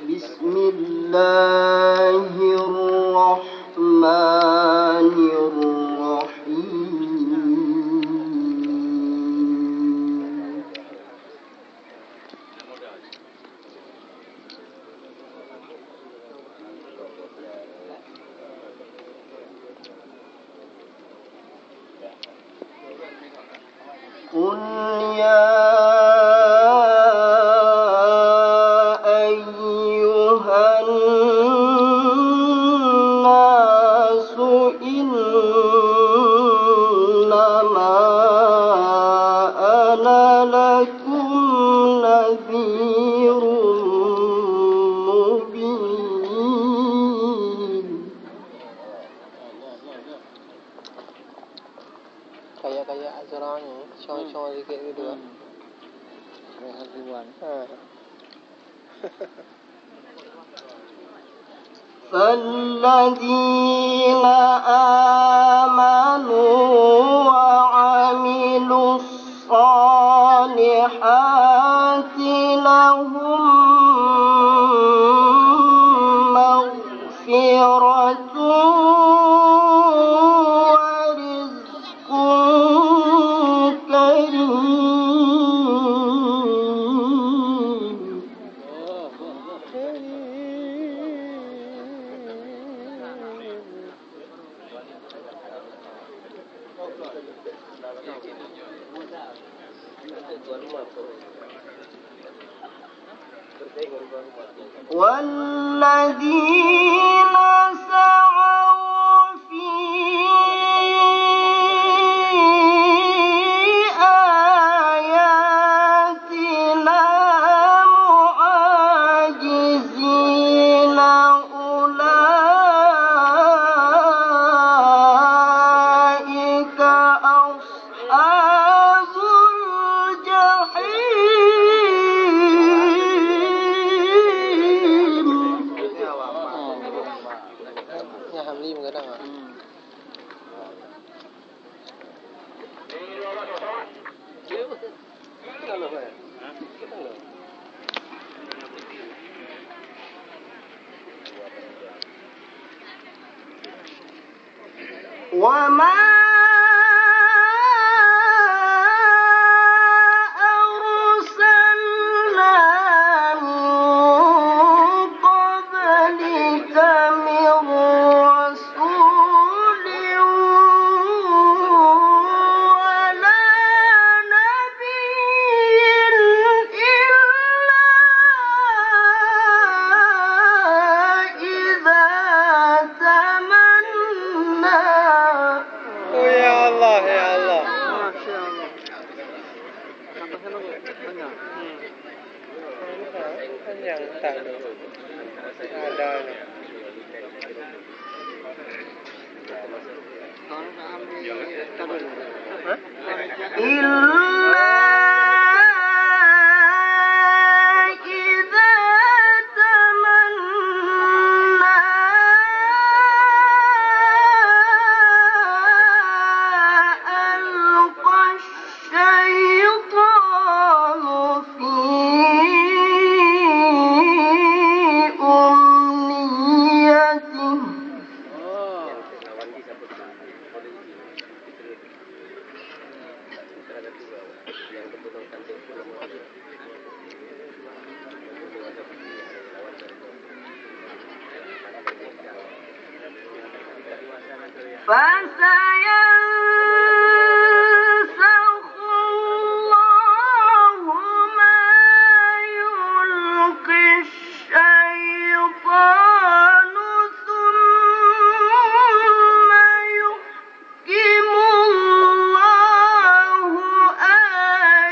بسم الله الرحمن الرحيم قل يا kayak acara ni, syong-syong sikit gitu kan. فالذين آمنوا وعملوا الصالحات لهم مغفرة ورزق كريم والذين سعوا في آياتنا معاجزين أولئك أصحاب الجحيم. Yang hamli kadang ah. وما أرسلنا من قبلك من رسول ولا نبي إلا إذا تمنى Ya Allah, ya Allah. Panjang tak ada. Ada ni. إلا إذا تمنى ألقى الشيطان في أمنيته فسينسخ الله ما يلقي الشيطان ثم يحكم الله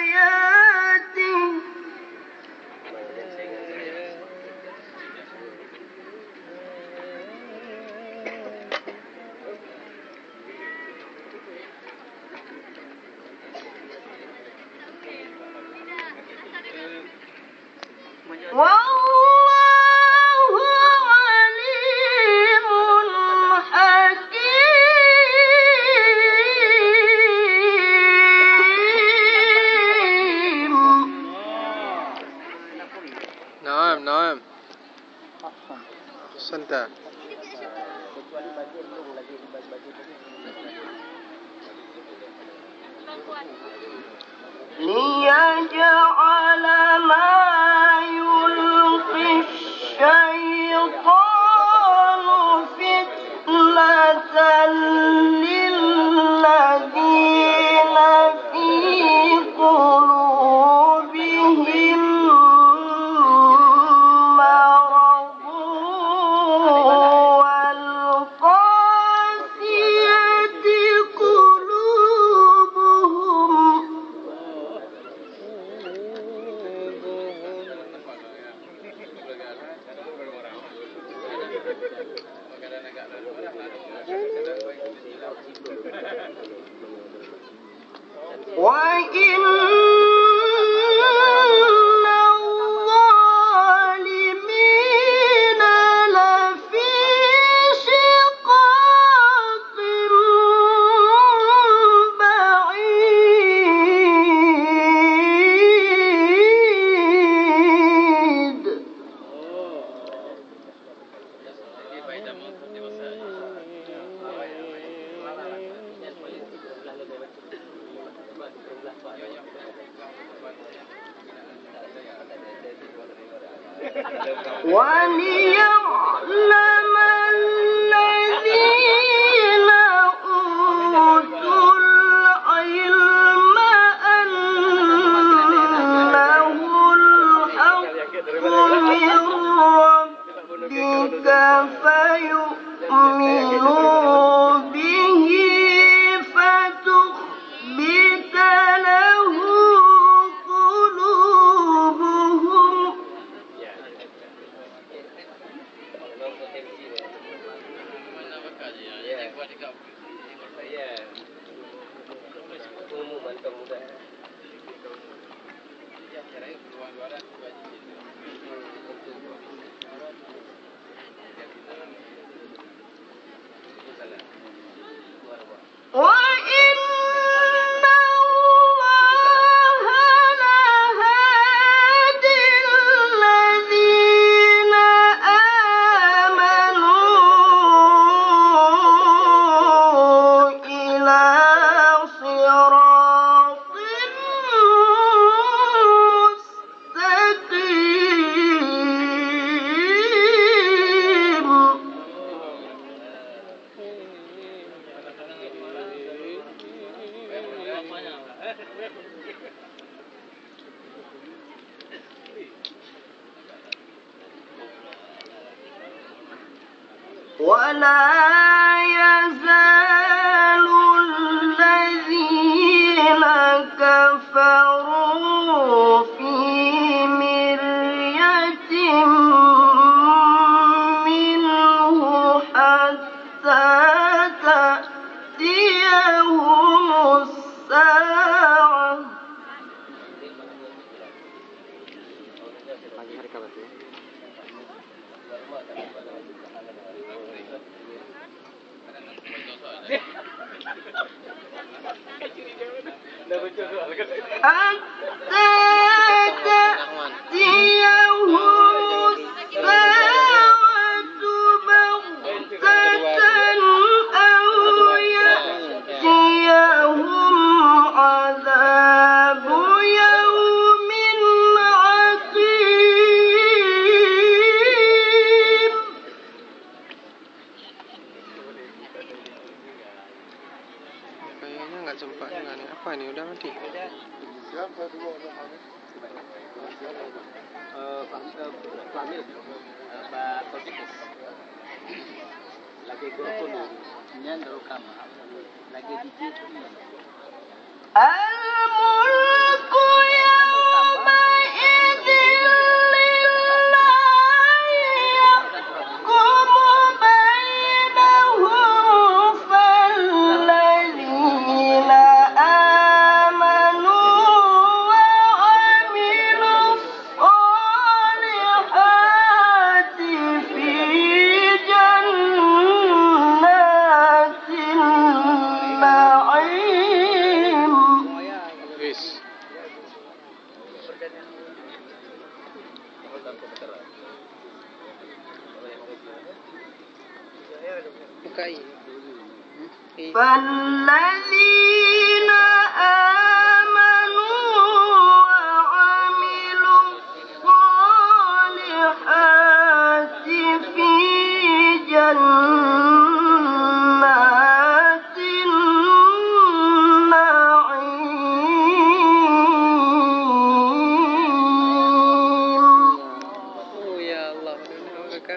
آياته bisa. Kecuali bagian belum lagi dibagi-bagi. ليجعل ما يلقي الشيطان فتنة للذين في قلوبهم مرض والقاسية قلوبهم وإن الظالمين لفي شقاق بعيد وليعلم الذين أوتوا العلم أنه الحق من ربك فيؤمنوا به فتخبت له قلوبهم وإن الله لهادي الذين آمنوا إلى صراط مستقيم ولا يزال الذين كفروا في مرية منه حتى تأتيهم الساعة حتى تأتيهم الساعة بغتة أو يأتيهم عذاب يوم عقيم Kayaknya nggak sempat juga nih. Apa ini udah mati? Lagi gua nyandro kama. Lagi dicit. الملك يومئذ لله يحكم بينهم فالذين آمنوا وعملوا الصالحات في جنات النعيم pakai. فالذين